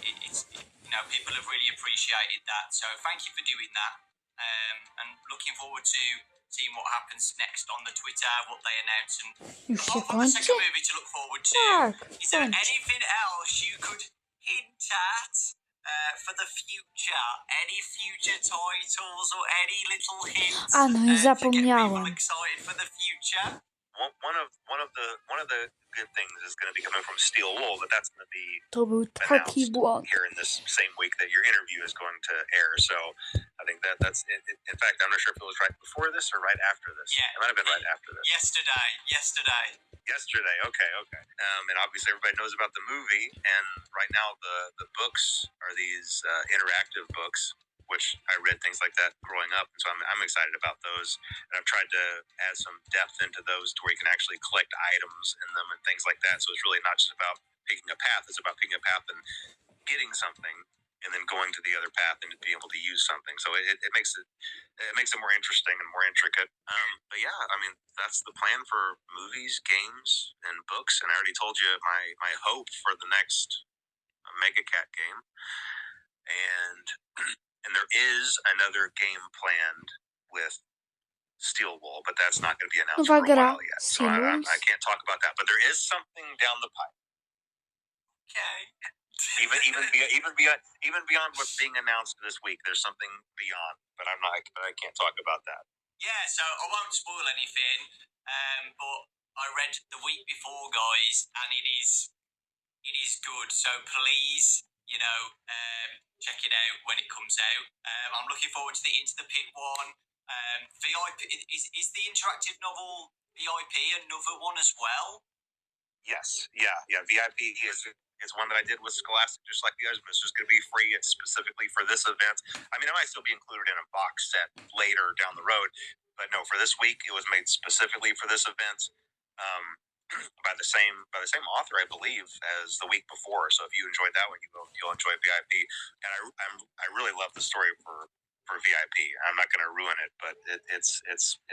it's people have really appreciated that. So thank you for doing that. And looking forward to seeing what happens next on the Twitter, what they announce, and apart from the second movie to look forward to, is there anything else you could hint at for the future? Any future titles or any little hints no i to get people zapomniałam. excited for the future? one of the good things is going to be coming from Steel Wool, but that's going to be To był taki announced błąd. here in this same week that your interview is going to air. So I think that's it. In fact, I'm not sure if it was right before this or right after this. Yeah. It might have been right after this. Yesterday. Okay. And obviously everybody knows about the movie, and right now the books are these interactive books, which I read things like that growing up, and so I'm excited about those. And I've tried to add some depth into those to where you can actually collect items in them and things like that. So it's really not just about picking a path; it's about picking a path and getting something, and then going to the other path and being able to use something. So it makes it more interesting and more intricate. But yeah, I mean that's the plan for movies, games, and books. And I already told you my hope for the next Mega Cat game, and there is another game planned with Steel Wool, but that's not going to be announced Nowa for a gra while yet. So I can't talk about that. But there is something down the pipe. Okay. Even beyond what's being announced this week, there's something beyond. But I can't talk about that. Yeah, so I won't spoil anything. But I read the week before, guys, and it is good. So please, check it out when it comes out. I'm looking forward to the Into the Pit one. VIP is the interactive novel VIP another one as well? Yes, yeah. VIP is one that I did with Scholastic, just like the others, but it's just going to be free. It's specifically for this event. I mean, it might still be included in a box set later down the road, but no, for this week, it was made specifically for this event. By the same author, I believe, as the week before. So if you enjoyed that one, you'll enjoy VIP. And I really love the story for VIP. I'm not going to ruin it, but it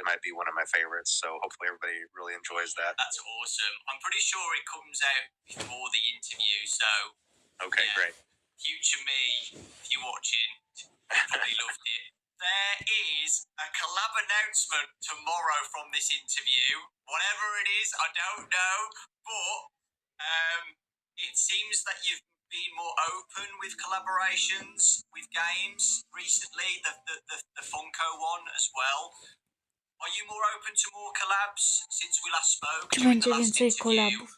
might be one of my favorites. So hopefully everybody really enjoys that. That's awesome. I'm pretty sure it comes out before the interview. So okay, yeah. Great. Future me, if you're watching, probably loved it. There is a collab announcement tomorrow from this interview. Whatever it is, I don't know. But it seems that you've been more open with collaborations with games recently. The Funko one as well. Are you more open to more collabs since we last spoke? Czy będzie więcej kolabów?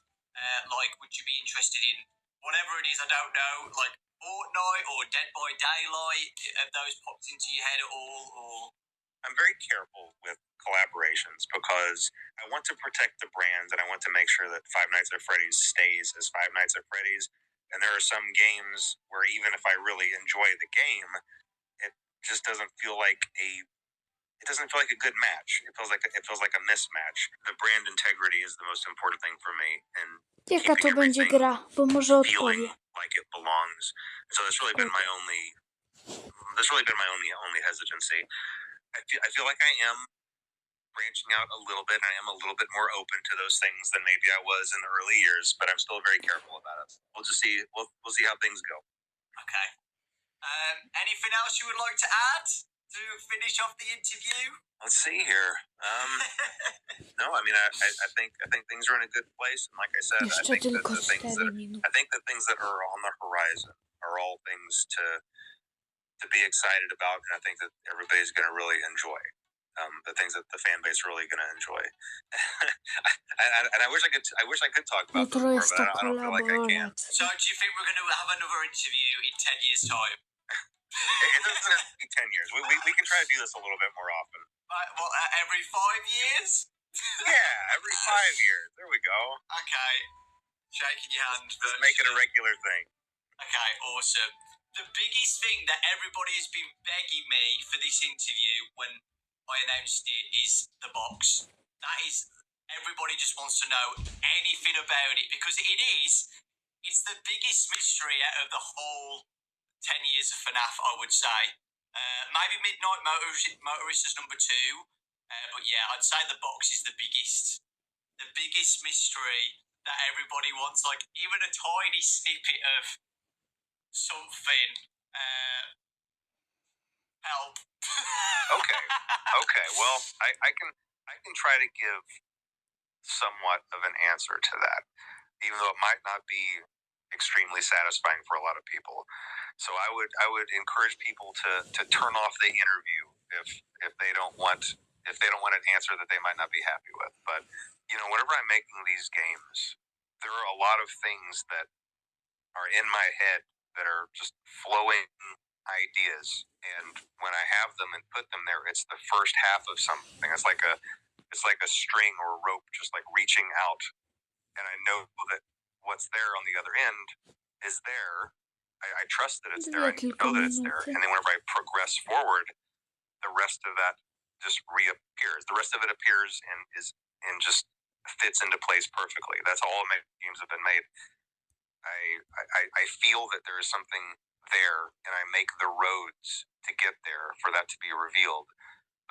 Would you be interested in whatever it is? I don't know. Like Fortnite or Dead by Daylight, have those popped into your head at all? Or I'm very careful with collaborations because I want to protect the brands and I want to make sure that Five Nights at Freddy's stays as Five Nights at Freddy's. And there are some games where even if I really enjoy the game, it just doesn't feel like a good match. It feels like a mismatch. The brand integrity is the most important thing for me, and jaka to będzie gra, bo może odpowie. Like it belongs. So that's really been my only hesitancy. I feel like I am branching out a little bit. I am a little bit more open to those things than maybe I was in the early years, but I'm still very careful about it. We'll just see. We'll see how things go. Okay. Anything else you would like to add to finish off the interview? Let's see here. No, I mean, I think things are in a good place, and like I said, I think the things that are on the horizon are all things to be excited about, and I think that everybody's going to really enjoy. The things that the fan base are really going to enjoy. and I wish I could talk about them more, but I don't feel like I can. So do you think we're going to have another interview in 10 years' time? It doesn't have to be 10 years. We can try to do this a little bit more often. Well, every 5 years? Yeah, every 5 years. There we go. Okay. Shaking your hand. Just make it a regular thing. Okay, awesome. The biggest thing that everybody has been begging me for this interview when I announced it is the box. That is, everybody just wants to know anything about it because it's the biggest mystery out of the whole 10 years of FNAF, I would say. Maybe Midnight Motorist is number 2. But yeah, I'd say the box is the biggest mystery that everybody wants. Like, even a tiny snippet of something. Help. Okay. Well, I can try to give somewhat of an answer to that, even though it might not be extremely satisfying for a lot of people. So I would encourage people to turn off the interview if they don't want an answer that they might not be happy with. But whenever I'm making these games, there are a lot of things that are in my head that are just flowing ideas. And when I have them and put them there, it's the first half of something. It's like a string or a rope just like reaching out. And I know that what's there on the other end is there. I trust that it's there. I know that it's there. And then whenever I progress forward, the rest of that just reappears. The rest of it appears and just fits into place perfectly. That's all my games have been made. I feel that there is something there, and I make the roads to get there for that to be revealed.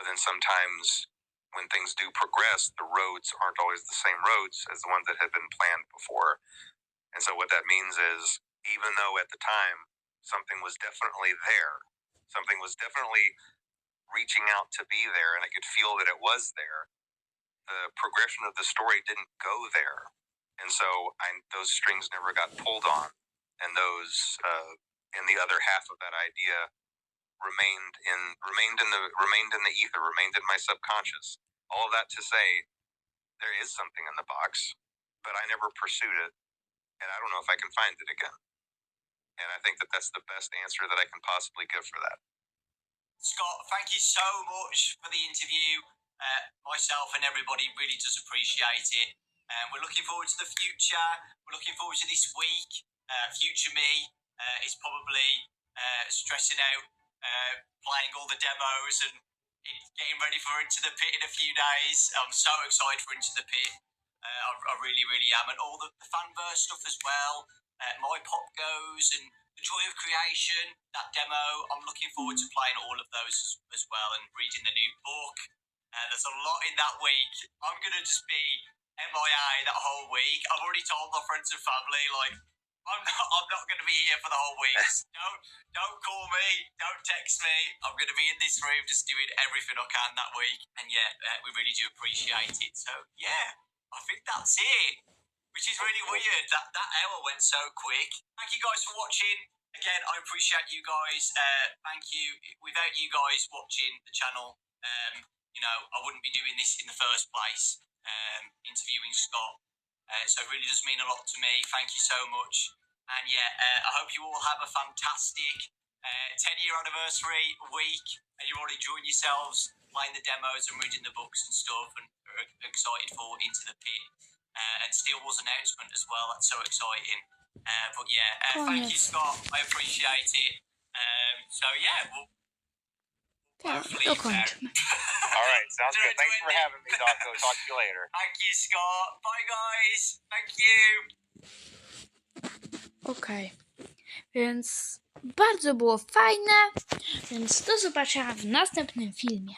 But then sometimes when things do progress, the roads aren't always the same roads as the ones that had been planned before. And so what that means is, even though at the time something was definitely there, something was definitely reaching out to be there, and I could feel that it was there, the progression of the story didn't go there. And so those strings never got pulled on, and and the other half of that idea remained in the ether, remained in my subconscious. All of that to say, there is something in the box, but I never pursued it, and I don't know if I can find it again. And I think that that's the best answer that I can possibly give for that. Scott, thank you so much for the interview. Myself and everybody really does appreciate it. We're looking forward to the future. We're looking forward to this week. Future me is probably stressing out, playing all the demos and getting ready for Into the Pit in a few days. I'm so excited for Into the Pit. I really, really am. And all the fanverse stuff as well. My Pop Goes and The Joy of Creation, that demo. I'm looking forward to playing all of those as well and reading the new book. There's a lot in that week. I'm going to just be MIA that whole week. I've already told my friends and family, like, I'm not going to be here for the whole week. Don't call me. Don't text me. I'm going to be in this room just doing everything I can that week. And yeah, we really do appreciate it. So yeah, I think that's it. Which is really weird. That hour went so quick. Thank you guys for watching. Again, I appreciate you guys. Thank you. Without you guys watching the channel, I wouldn't be doing this in the first place, interviewing Scott. So it really does mean a lot to me. Thank you so much. And yeah, I hope you all have a fantastic 10-year anniversary week, and you're all enjoying yourselves, playing the demos and reading the books and stuff, and are excited for Into the Pit. And Steel Wars announcement as well. That's so exciting. But yeah, thank you, Scott. I appreciate it. So yeah, we'll hopefully Dokończmy. All right, sounds good. Thanks for having me, Dawko. Talk to you later. Thank you, Scott. Bye, guys. Thank you. Okej. Więc bardzo było fajne. Więc do zobaczenia w następnym filmie.